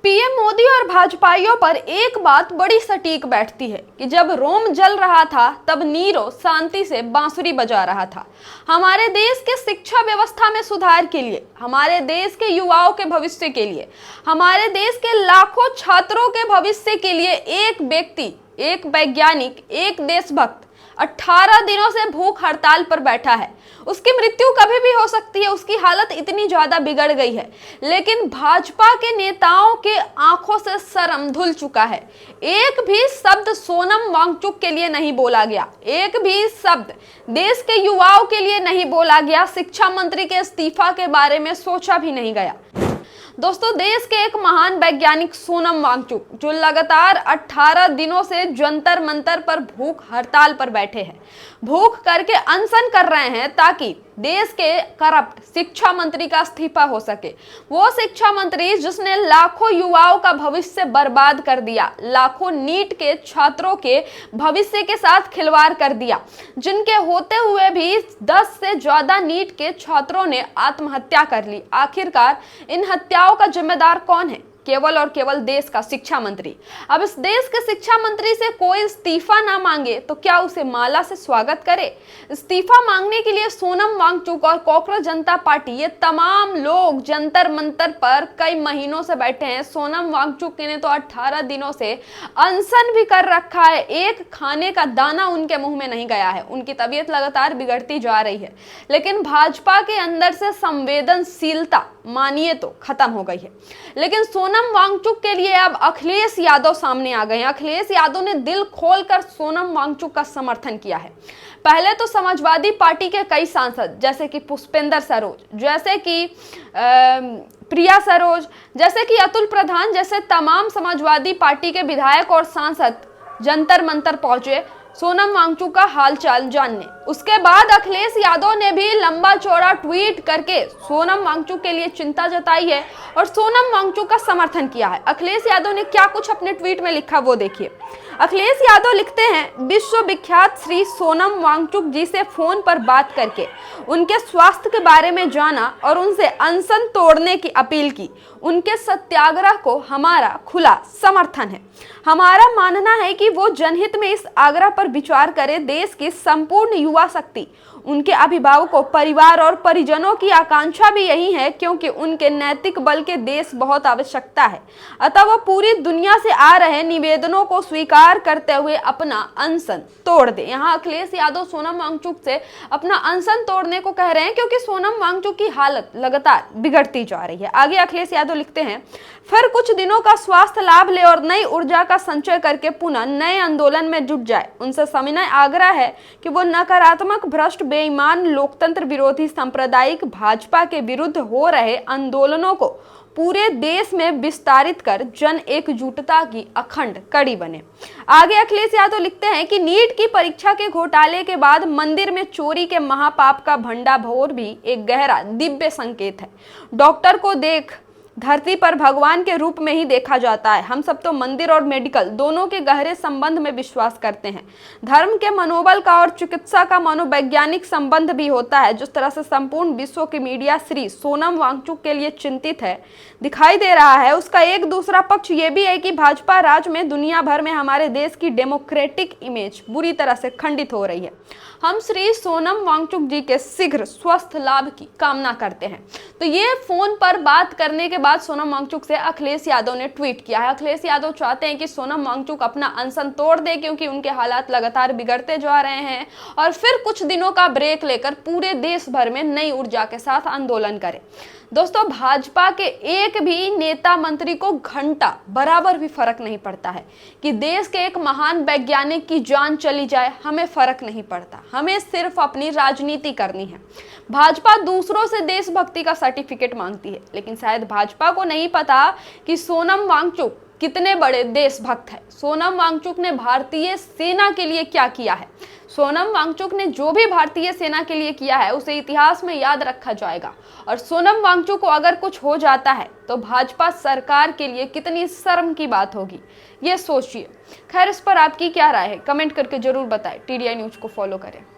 PM Modi और भाजपाइयों पर एक बात बड़ी सटीक बैठती है कि जब रोम जल रहा था तब नीरो शांति से बांसुरी बजा रहा था। हमारे देश के शिक्षा व्यवस्था में सुधार के लिए, हमारे देश के युवाओं के भविष्य के लिए, हमारे देश के लाखों छात्रों के भविष्य के लिए एक व्यक्ति, एक वैज्ञानिक, एक देशभक्त 18 दिनों से भूख हड़ताल पर बैठा है। उसकी मृत्यु कभी भी हो सकती है, उसकी हालत इतनी ज्यादा बिगड़ गई है, लेकिन भाजपा के नेताओं के आंखों से शर्म धुल चुका है। एक भी शब्द सोनम वांगचुक के लिए नहीं बोला गया, एक भी शब्द देश के युवाओं के लिए नहीं बोला गया, शिक्षा मंत्री के इस्तीफा के बारे में सोचा भी नहीं गया। दोस्तों, देश के एक महान वैज्ञानिक सोनम वांगचुक जो लगातार 18 दिनों से जंतर मंतर पर भूख हड़ताल पर बैठे हैं, भूख करके अनशन कर रहे हैं ताकि देश के करप्ट शिक्षा मंत्री का इस्तीफा हो सके। वो शिक्षा मंत्री जिसने लाखों युवाओं का भविष्य बर्बाद कर दिया, लाखों नीट के छात्रों के भविष्य के साथ खिलवाड़ कर दिया, जिनके होते हुए भी 10 से ज्यादा नीट के छात्रों ने आत्महत्या कर ली। आखिरकार इन हत्याओं का जिम्मेदार कौन है? केवल और केवल देश का शिक्षा मंत्री। अब इस देश के शिक्षा मंत्री से कोई इस्तीफा ना मांगे तो क्या उसे माला से स्वागत करे? इस्तीफा मांगने के लिए सोनम वांगचुक और कॉकरोच जनता पार्टी, ये तमाम लोग जंतर मंतर पर कई महीनों से बैठे हैं। सोनम वांगचुक ने तो 18 दिनों से अनशन भी कर रखा है, एक खाने का दाना उनके मुंह में नहीं गया है। उनकी तबीयत लगातार बिगड़ती जा रही है, लेकिन भाजपा के अंदर से संवेदनशीलता मानिए तो खत्म हो गई है। लेकिन सोनम वांगचुक के लिए अब अखिलेश यादव सामने आ गए हैं। अखिलेश यादव ने दिल खोलकर सोनम वांगचुक का समर्थन किया है। पहले तो समाजवादी पार्टी के कई सांसद जैसे कि पुष्पेंद्र सरोज, जैसे कि प्रिया सरोज, जैसे कि अतुल प्रधान जैसे तमाम समाजवादी पार्टी के विधायक और सांसद जंतर मंतर पहुंचे सोनम वांगचुक का हालचाल जानने। उसके बाद अखिलेश यादव ने भी लंबा चौड़ा ट्वीट करके सोनम वांगचुक के लिए चिंता जताई है और सोनम वांगचुक का समर्थन किया है। अखिलेश यादव ने क्या कुछ अपने ट्वीट में लिखा वो देखिए। अखिलेश यादव लिखते हैं, विश्व विख्यात श्री सोनम वांगचुक जी से फोन पर बात करके उनके स्वास्थ्य के बारे में जाना और उनसे अनशन तोड़ने की अपील की। उनके सत्याग्रह को हमारा खुला समर्थन है। हमारा मानना है कि वो जनहित में इस आग्रह पर विचार करें। देश की संपूर्ण युवा शक्ति, उनके अभिभावकों, परिवार और परिजनों की आकांक्षा भी यही है, क्योंकि उनके नैतिक बल के देश बहुत आवश्यकता है। अतः वो पूरी दुनिया से आ रहे निवेदनों को स्वीकार करते हुए अपना अनशन तोड़ दे। यहाँ अखिलेश यादव सोनम वांगचुक से अपना अनशन तोड़ने को कह रहे हैं, क्योंकि सोनम वांगचुक की हालत लगातार बिगड़ती जा रही है। आगे अखिलेश यादव लिखते हैं, फिर कुछ दिनों का स्वास्थ्य लाभ ले और नई ऊर्जा का संचय करके पुनः नए आंदोलन में जुट जाए। उनसे सविनय आग्रह है कि वो नकारात्मक, भ्रष्ट, बेईमान, लोकतंत्र विरोधी सांप्रदायिक भाजपा के विरुद्ध हो रहे आंदोलनों को पूरे देश में विस्तारित कर जन एकजुटता की अखंड कड़ी बने। आगे अखिलेश यादव लिखते हैं कि नीट की परीक्षा के घोटाले के बाद मंदिर में चोरी के महापाप का भंडाफोड़ भी एक गहरा दिव्य संकेत है। डॉक्टर को देख धरती पर भगवान के रूप में ही देखा जाता है। हम सब तो मंदिर और मेडिकल दोनों के गहरे संबंध में विश्वास करते हैं। धर्म के मनोबल का और चिकित्सा का मनोवैज्ञानिक संबंध भी होता है। जिस तरह से संपूर्ण विश्व की मीडिया श्री सोनम वांगचुक के लिए चिंतित है, दिखाई दे रहा है, उसका एक दूसरा पक्ष ये भी है कि भाजपा राज में दुनिया भर में हमारे देश की डेमोक्रेटिक इमेज बुरी तरह से खंडित हो रही है। हम श्री सोनम वांगचुक जी के शीघ्र स्वस्थ लाभ की कामना करते हैं। तो ये फोन पर बात करने के बाद सोनम वांगचुक से अखिलेश यादव ने ट्वीट किया है। अखिलेश यादव चाहते हैं कि सोनम वांगचुक अपना अनशन तोड़ दे, क्योंकि उनके हालात लगातार बिगड़ते जा रहे हैं, और फिर कुछ दिनों का ब्रेक लेकर पूरे देश भर में नई ऊर्जा के साथ आंदोलन करें। दोस्तों, भाजपा के एक भी नेता मंत्री को घंटा बराबर भी फर्क नहीं पड़ता है कि देश के एक महान वैज्ञानिक की जान चली जाए। हमें फर्क नहीं पड़ता, हमें सिर्फ अपनी राजनीति करनी है। भाजपा दूसरों से देशभक्ति का सर्टिफिकेट मांगती है, लेकिन शायद भाजपा को नहीं पता कि सोनम वांगचुक कितने बड़े देशभक्त है। सोनम वांगचुक ने भारतीय सेना के लिए क्या किया है, सोनम वांगचुक ने जो भी भारतीय सेना के लिए किया है उसे इतिहास में याद रखा जाएगा। और सोनम वांगचुक को अगर कुछ हो जाता है तो भाजपा सरकार के लिए कितनी शर्म की बात होगी, ये सोचिए। खैर, इस पर आपकी क्या राय है, कमेंट करके जरूर बताएं। टीडीआई न्यूज को फॉलो करें।